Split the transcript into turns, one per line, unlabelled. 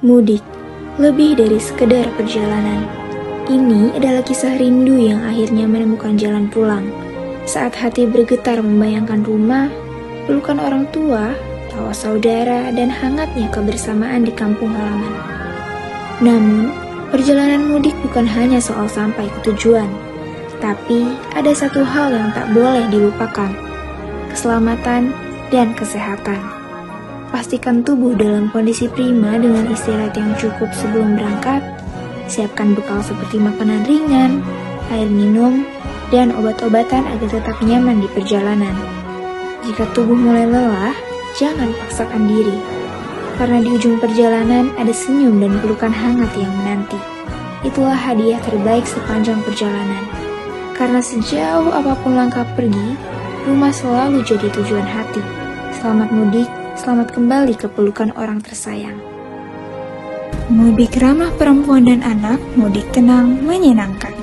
Mudik, lebih dari sekedar perjalanan. Ini adalah kisah rindu yang akhirnya menemukan jalan pulang. Saat hati bergetar membayangkan rumah, pelukan orang tua, tawa saudara, dan hangatnya kebersamaan di kampung halaman. Namun, perjalanan mudik bukan hanya soal sampai ke tujuan, tapi ada satu hal yang tak boleh dilupakan: keselamatan dan kesehatan. Pastikan tubuh dalam kondisi prima dengan istirahat yang cukup sebelum berangkat. Siapkan bekal seperti makanan ringan, air minum, dan obat-obatan agar tetap nyaman di perjalanan. Jika tubuh mulai lelah, jangan paksakan diri, karena di ujung perjalanan ada senyum dan pelukan hangat yang menanti. Itulah hadiah terbaik sepanjang perjalanan. Karena sejauh apapun langkah pergi, rumah selalu jadi tujuan hati. Selamat mudik, selamat kembali ke pelukan orang tersayang. Mudik ramah perempuan dan anak, mudik tenang, menyenangkan.